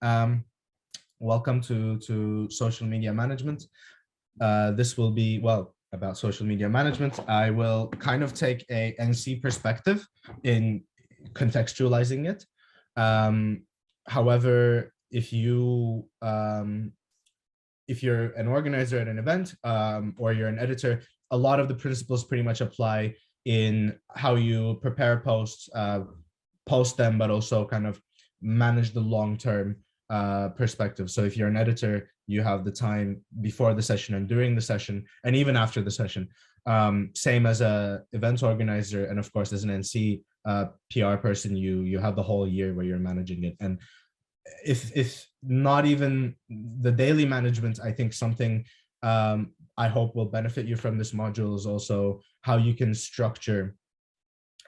Um, Welcome to social media management. This will be, well, about social media management. I will kind of take a NC perspective in contextualizing it. However, if you're an organizer at an event, or you're an editor, a lot of the principles pretty much apply in how you prepare posts, post them, but also kind of manage the long-term perspective. So if you're an editor, you have the time before the session and during the session, and even after the session. Same as a event organizer, and of course, as an NC PR person, you have the whole year where you're managing it. And if not even the daily management, I think something I hope will benefit you from this module is also how you can structure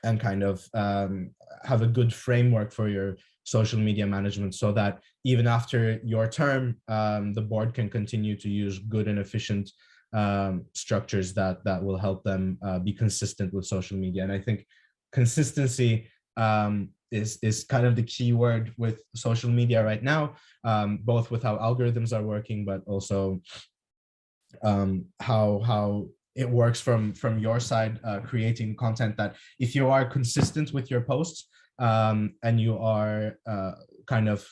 and kind of have a good framework for your social media management, so that even after your term, the board can continue to use good and efficient structures that will help them be consistent with social media. And I think consistency is kind of the key word with social media right now, both with how algorithms are working, but also how it works from your side, creating content that if you are consistent with your posts, and you are kind of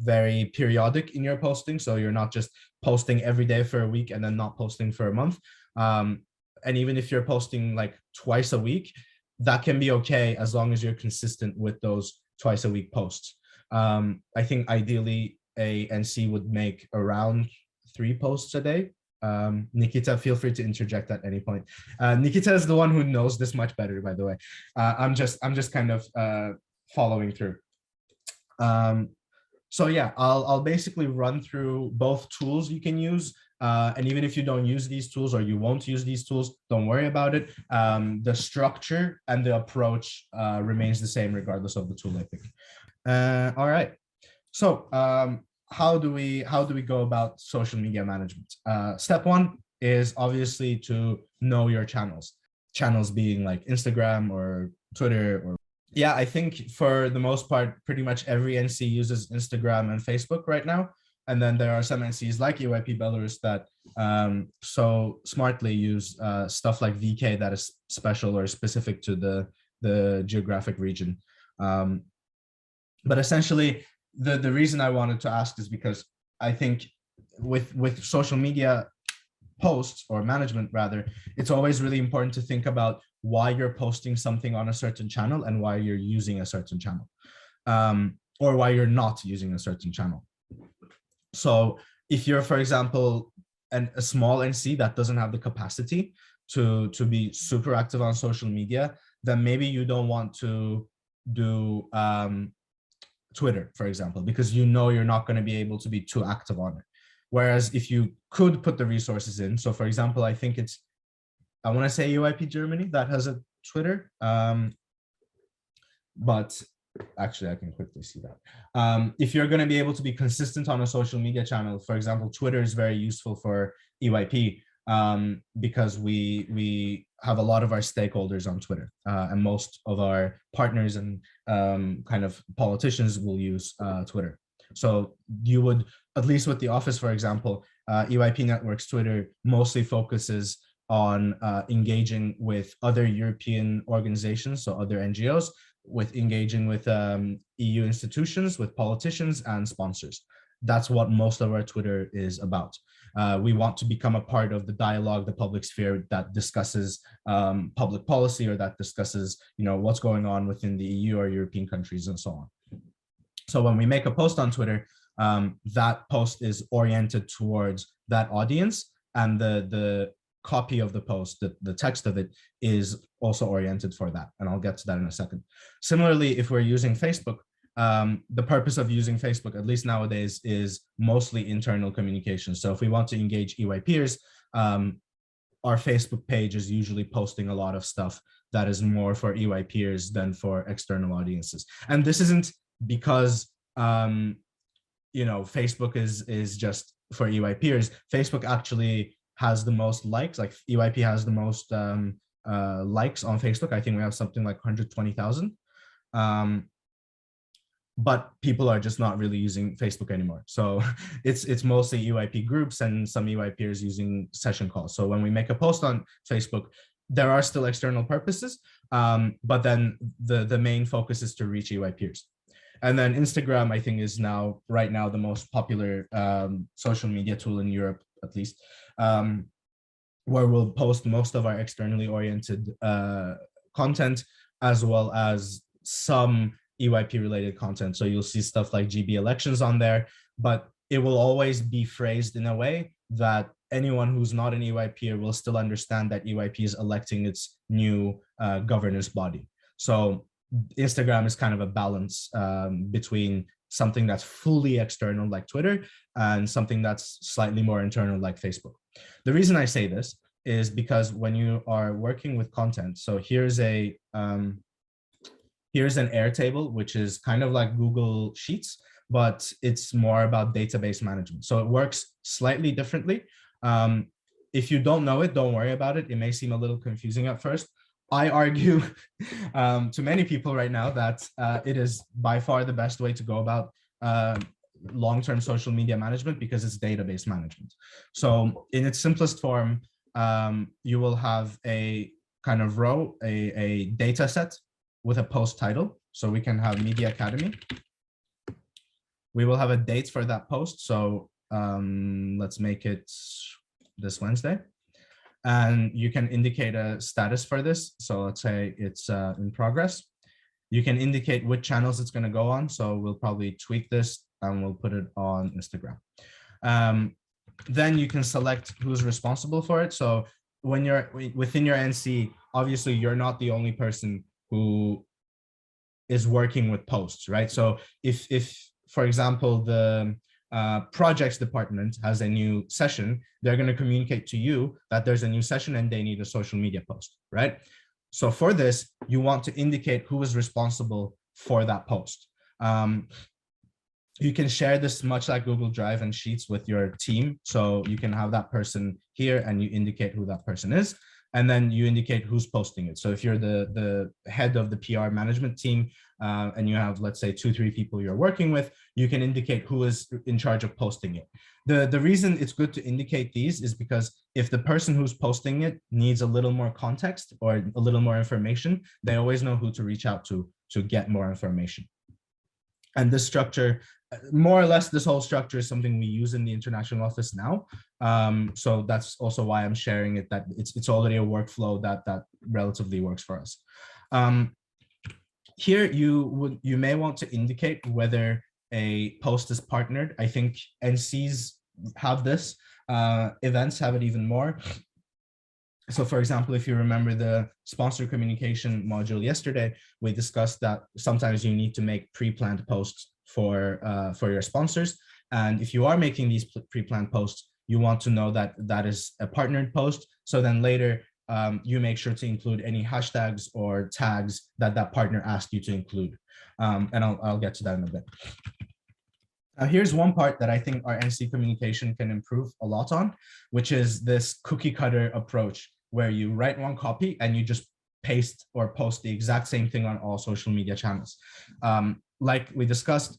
very periodic in your posting, so you're not just posting every day for a week and then not posting for a month, and even if you're posting like twice a week, that can be okay as long as you're consistent with those twice a week posts. I think ideally a NC would make around 3 posts a day. Nikita, feel free to interject at any point. Nikita is the one who knows this much better, by the way. I'm just kind of following through. So yeah, I'll basically run through both tools you can use. And even if you don't use these tools, or you won't use these tools, don't worry about it. The structure and the approach remains the same regardless of the tool, I think. All right. So how do we go about social media management? Step one is obviously to know your channels. Channels being like Instagram or Twitter, or yeah, I think for the most part, pretty much every NC uses Instagram and Facebook right now. And then there are some NCs like EYP Belarus that so smartly use stuff like VK that is special or specific to the geographic region. But essentially, the reason I wanted to ask is because I think with social media posts, or management rather, it's always really important to think about why you're posting something on a certain channel and why you're using a certain channel, or why you're not using a certain channel. So if you're, for example, a small NC that doesn't have the capacity to be super active on social media, then maybe you don't want to do Twitter, for example, because you know you're not going to be able to be too active on it. Whereas if you could put the resources in, so for example, I think it's, I want to say EYP Germany that has a Twitter, but actually I can quickly see that. If you're going to be able to be consistent on a social media channel, for example, Twitter is very useful for EYP, because we have a lot of our stakeholders on Twitter, and most of our partners and kind of politicians will use Twitter. So you would, at least with the office, for example, EYP Network's Twitter mostly focuses on engaging with other European organizations, so other NGOs, with engaging with EU institutions, with politicians and sponsors. That's what most of our Twitter is about. We want to become a part of the dialogue, the public sphere that discusses public policy, or that discusses, what's going on within the EU or European countries and so on. So when we make a post on Twitter, that post is oriented towards that audience, and the copy of the post, the text of it, is also oriented for that. And I'll get to that in a second. Similarly, if we're using Facebook, the purpose of using Facebook, at least nowadays, is mostly internal communication. So if we want to engage EY peers, our Facebook page is usually posting a lot of stuff that is more for EY peers than for external audiences. And this isn't because Facebook is just for EY peers. Facebook actually has the most likes. Like EYP has the most likes on Facebook. I think we have something like 120,000. but people are just not really using Facebook anymore. So it's mostly EYP groups and some EYPers using session calls. So when we make a post on Facebook, there are still external purposes, but then the main focus is to reach EYPers. And then Instagram, I think, is now right now the most popular social media tool in Europe, at least, where we'll post most of our externally oriented content, as well as some EYP related content. So you'll see stuff like GB elections on there, but it will always be phrased in a way that anyone who's not an EYPer will still understand that EYP is electing its new governance body. So Instagram is kind of a balance between something that's fully external like Twitter and something that's slightly more internal like Facebook. The reason I say this is because when you are working with content, so here's an Airtable, which is kind of like Google Sheets, but it's more about database management. So it works slightly differently. If you don't know it, don't worry about it. It may seem a little confusing at first. I argue to many people right now that it is by far the best way to go about long-term social media management because it's database management. So in its simplest form, you will have a kind of row, a data set with a post title. So we can have Media Academy. We will have a date for that post. So let's make it this Wednesday. And you can indicate a status for this. So let's say it's in progress. You can indicate which channels it's going to go on. So we'll probably tweak this and we'll put it on Instagram. Then you can select who's responsible for it. So when you're within your NC, obviously you're not the only person who is working with posts, right? So if for example, the projects department has a new session, they're going to communicate to you that there's a new session and they need a social media post, right? So for this, you want to indicate who is responsible for that post. You can share this much like Google Drive and Sheets with your team. So you can have that person here and you indicate who that person is. And then you indicate who's posting it. So if you're the head of the PR management team and you have, let's say, 2-3 people you're working with, you can indicate who is in charge of posting it. The reason it's good to indicate these is because if the person who's posting it needs a little more context or a little more information, they always know who to reach out to get more information. And this structure, more or less, this whole structure is something we use in the international office now. So that's also why I'm sharing it, that it's already a workflow that relatively works for us. Here, you may want to indicate whether a post is partnered. I think NCs have this, events have it even more. So for example, if you remember the sponsor communication module yesterday, we discussed that sometimes you need to make pre-planned posts for your sponsors. And if you are making these pre-planned posts, you want to know that that is a partnered post. So then later you make sure to include any hashtags or tags that partner asked you to include. And I'll get to that in a bit. Here's one part that I think our NC communication can improve a lot on, which is this cookie cutter approach, where you write one copy and you just paste or post the exact same thing on all social media channels. Like we discussed,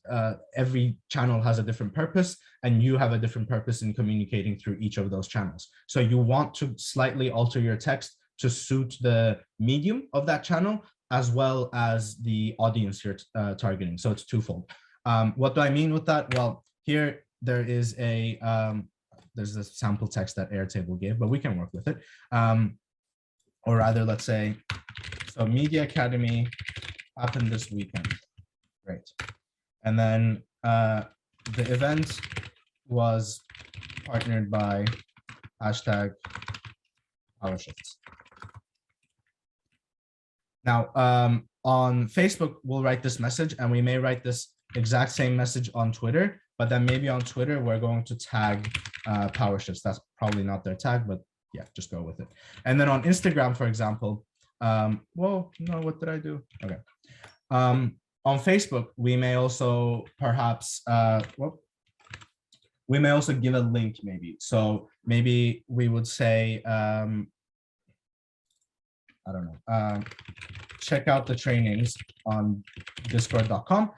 every channel has a different purpose and you have a different purpose in communicating through each of those channels. So you want to slightly alter your text to suit the medium of that channel, as well as the audience you're targeting. So it's twofold. What do I mean with that? Well, here there is there's a sample text that Airtable gave, but we can work with it. Or rather, let's say, so Media Academy happened this weekend. Great. And then the event was partnered by hashtag PowerShifts. Now, on Facebook, we'll write this message, and we may write this exact same message on Twitter, but then maybe on Twitter, we're going to tag PowerShifts. That's probably not their tag, but yeah, just go with it. And then on Instagram, for example, whoa, no, what did I do? Okay. On Facebook, we may also perhaps, we may also give a link maybe. So maybe we would say, I don't know, check out the trainings on discord.com.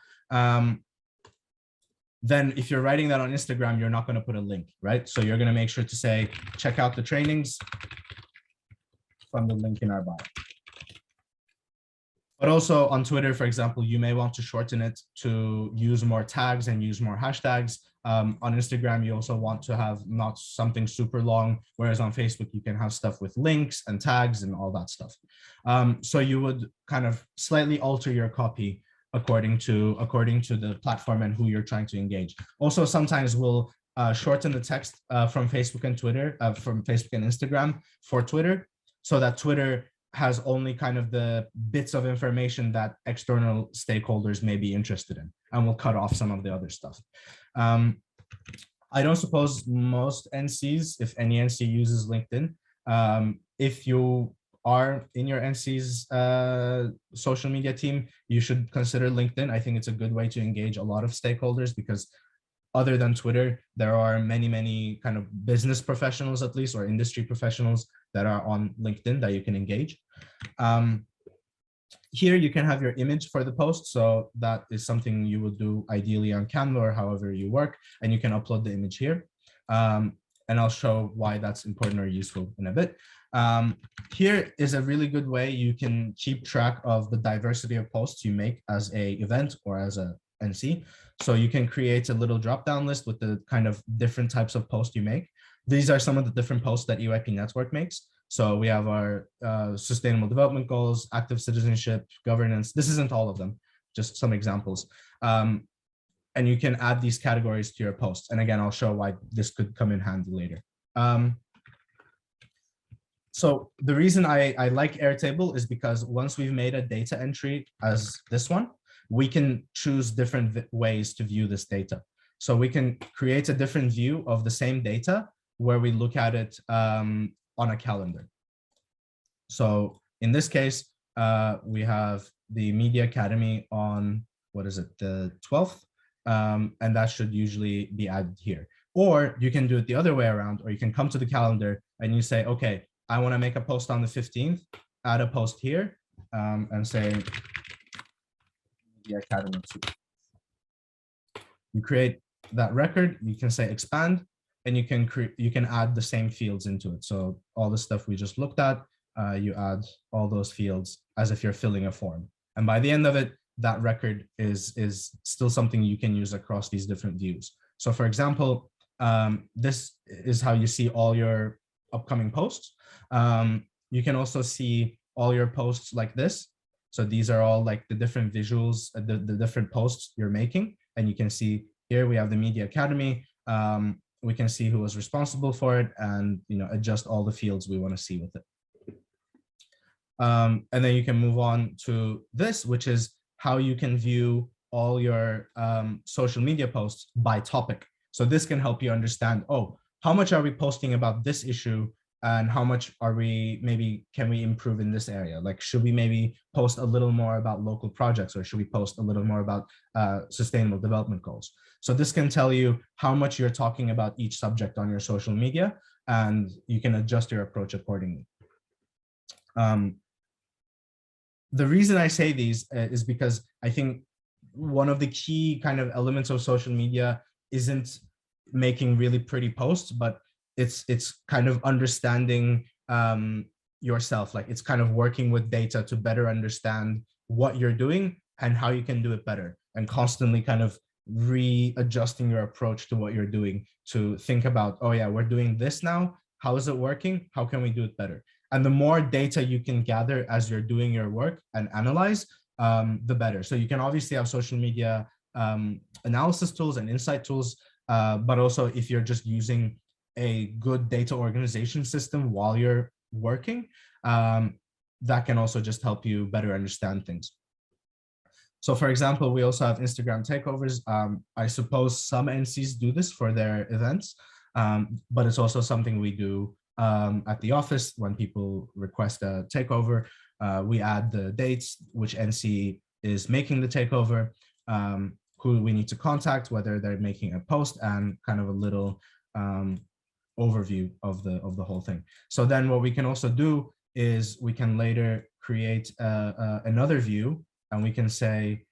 then if you're writing that on Instagram, you're not going to put a link, right? So you're going to make sure to say, check out the trainings from the link in our bio. But also on Twitter, for example, you may want to shorten it to use more tags and use more hashtags. On Instagram, you also want to have not something super long, whereas on Facebook, you can have stuff with links and tags and all that stuff. So you would kind of slightly alter your copy according to the platform and who you're trying to engage. Also, sometimes we'll shorten the text from Facebook and Twitter, from Facebook and Instagram for Twitter, so that Twitter has only kind of the bits of information that external stakeholders may be interested in, and we'll cut off some of the other stuff. I don't suppose most NCs, if any NC uses LinkedIn, if you are in your NC's social media team, you should consider LinkedIn. I think it's a good way to engage a lot of stakeholders, because other than Twitter, there are many kind of business professionals, at least, or industry professionals that are on LinkedIn that you can engage. Here you can have your image for the post. So that is something you would do ideally on Canva or however you work, and you can upload the image here. And I'll show why that's important or useful in a bit. Here is a really good way you can keep track of the diversity of posts you make as a event or as a NC. So you can create a little drop-down list with the kind of different types of posts you make. These are some of the different posts that EYP Network makes. So we have our sustainable development goals, active citizenship, governance. This isn't all of them, just some examples. And you can add these categories to your posts. And again, I'll show why this could come in handy later. So the reason I like Airtable is because once we've made a data entry as this one, we can choose different ways to view this data. So we can create a different view of the same data where we look at it on a calendar. So in this case, we have the Media Academy on, what is it, the 12th? And that should usually be added here. Or you can do it the other way around, or you can come to the calendar and you say, okay, I want to make a post on the 15th, add a post here, and say Media Academy 2. You create that record, you can say expand, and you can add the same fields into it. So all the stuff we just looked at, you add all those fields as if you're filling a form. And by the end of it, that record is still something you can use across these different views. So for example, this is how you see all your upcoming posts. You can also see all your posts like this. So these are all like the different visuals, the different posts you're making. And you can see here we have the Media Academy. We can see who was responsible for it and adjust all the fields we want to see with it. And then you can move on to this, which is how you can view all your social media posts by topic. So this can help you understand, oh, how much are we posting about this issue and how much are we, maybe can we improve in this area? Like, should we maybe post a little more about local projects, or should we post a little more about sustainable development goals? So this can tell you how much you're talking about each subject on your social media, and you can adjust your approach accordingly. The reason I say these is because I think one of the key kind of elements of social media isn't making really pretty posts, but it's kind of understanding yourself. Like, it's kind of working with data to better understand what you're doing and how you can do it better, and constantly kind of readjusting your approach to what you're doing to think about, oh yeah, we're doing this now. How is it working? How can we do it better? And the more data you can gather as you're doing your work and analyze, the better. So you can obviously have social media analysis tools and insight tools, but also if you're just using a good data organization system while you're working, that can also just help you better understand things. So for example, we also have Instagram takeovers. I suppose some NCs do this for their events, but it's also something we do at the office. When people request a takeover, we add the dates, which NC is making the takeover, who we need to contact, whether they're making a post, and kind of a little overview of the whole thing. So then what we can also do is we can later create another view, and we can say,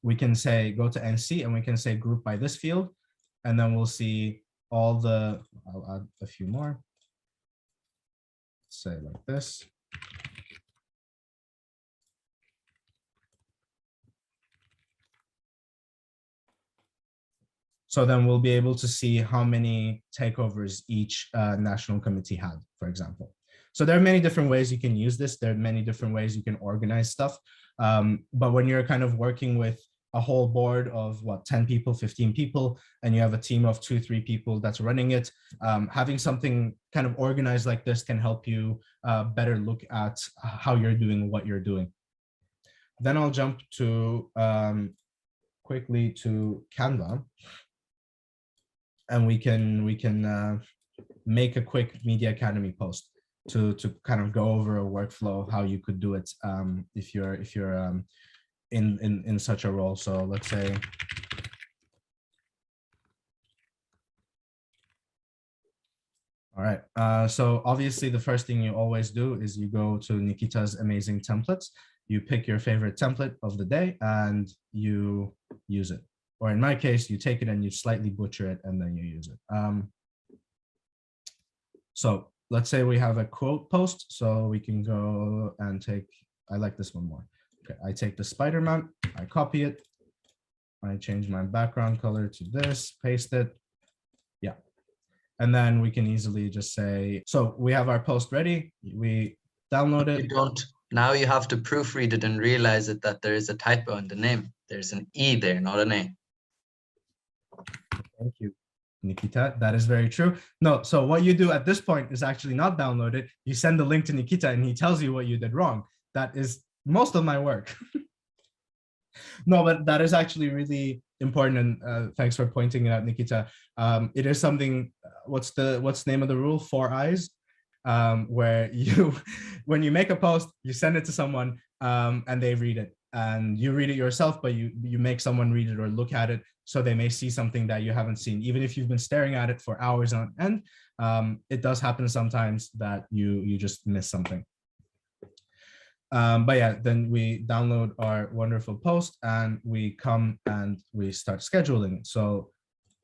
we can say, go to NC and we can say group by this field. And then we'll see all the, I'll add a few more. Say like this. So then we'll be able to see how many takeovers each national committee had, for example. So there are many different ways you can use this. There are many different ways you can organize stuff. But when you're kind of working with a whole board of 10 people, 15 people, and you have a team of 2-3 people that's running it, having something kind of organized like this can help you better look at how you're doing what you're doing. Then I'll jump to quickly to Canva. And we can make a quick Media Academy post to kind of go over a workflow, how you could do it if you're in such a role. So let's say, all right. So obviously the first thing you always do is you go to Nikita's amazing templates. You pick your favorite template of the day and you use it. Or in my case, you take it and you slightly butcher it and then you use it. So let's say we have a quote post. So we can go and take, I like this one more. Okay, I take the Spider-Man, I copy it. I change my background color to this, paste it. Yeah. And then we can easily just say, so we have our post ready. We download it. You don't, now you have to proofread it and realize that there is a typo in the name. There's an E there, not an A. Thank you, Nikita. That is very true. No, so what you do at this point is actually not download it. You send the link to Nikita and he tells you what you did wrong. That is most of my work. No, but that is actually really important. And thanks for pointing it out, Nikita. It is something, what's the name of the rule? 4 eyes, where you, when you make a post, you send it to someone and they read it. And you read it yourself, but you make someone read it or look at it so they may see something that you haven't seen. Even if you've been staring at it for hours on end, it does happen sometimes that you just miss something. But yeah, then we download our wonderful post and we come and we start scheduling it. So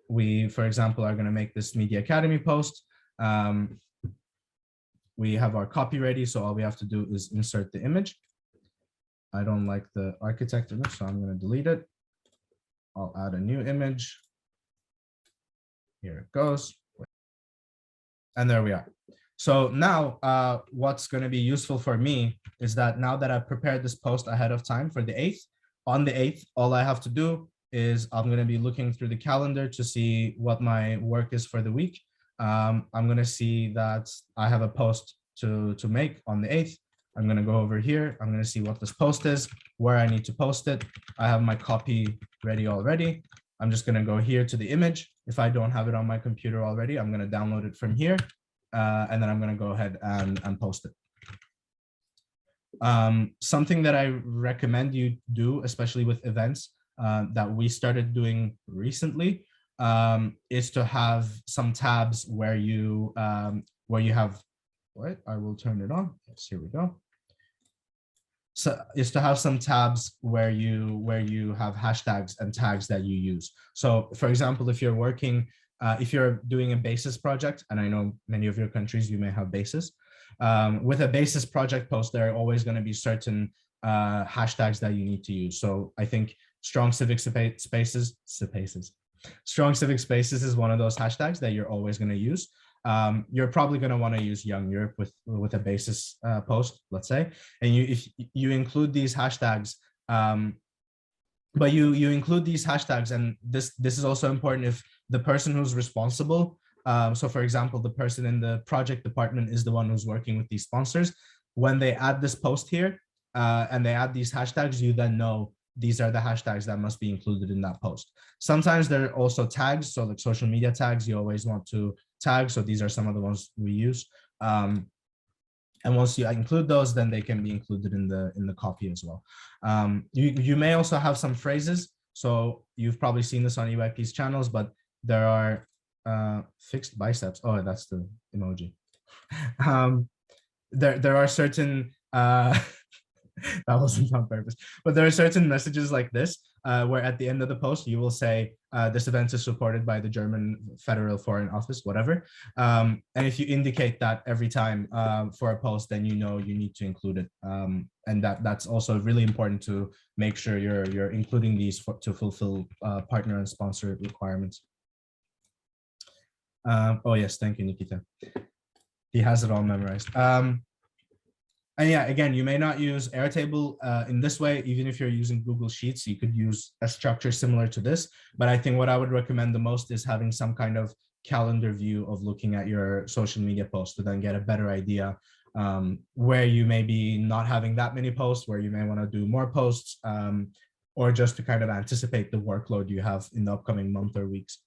we, for example, are going to make this Media Academy post. We have our copy ready, so all we have to do is insert the image. I don't like the architect image, so I'm going to delete it. I'll add a new image. Here it goes. And there we are. So now what's going to be useful for me is that now that I've prepared this post ahead of time for the 8th, on the 8th, all I have to do is I'm going to be looking through the calendar to see what my work is for the week. I'm going to see that I have a post to make on the 8th. I'm going to go over here. I'm going to see what this post is, where I need to post it. I have my copy ready already. I'm just going to go here to the image. If I don't have it on my computer already, I'm going to download it from here. And then I'm going to go ahead and post it. Something that I recommend you do, especially with events that we started doing recently, is to have some tabs where you have, what? I will turn it on. Yes, here we go. So is to have some tabs where you have hashtags and tags that you use. So for example, if you're working, if you're doing a basis project, and I know many of your countries, you may have basis, with a basis project post, there are always going to be certain hashtags that you need to use. So I think strong civic spaces, strong civic spaces is one of those hashtags that you're always going to use. You're probably going to want to use Young Europe with a basis post, let's say, and if you include these hashtags, but you include these hashtags, and this is also important if the person who's responsible, so for example, the person in the project department is the one who's working with these sponsors. When they add this post here and they add these hashtags, you then know these are the hashtags that must be included in that post. Sometimes there are also tags, so like social media tags, you always want to tag. So these are some of the ones we use. And once you include those, then they can be included in the copy as well. You may also have some phrases. So you've probably seen this on EYP's channels, but there are fixed biceps. Oh, that's the emoji. There are certain That wasn't on purpose. But there are certain messages like this, where at the end of the post, you will say, this event is supported by the German Federal Foreign Office, whatever. And if you indicate that every time for a post, then you know you need to include it. And that's also really important to make sure you're including these to fulfill partner and sponsor requirements. Oh yes, thank you, Nikita. He has it all memorized. And yeah, again, you may not use Airtable in this way. Even if you're using Google Sheets, you could use a structure similar to this. But I think what I would recommend the most is having some kind of calendar view of looking at your social media posts to then get a better idea where you may be not having that many posts, where you may want to do more posts, or just to kind of anticipate the workload you have in the upcoming month or weeks.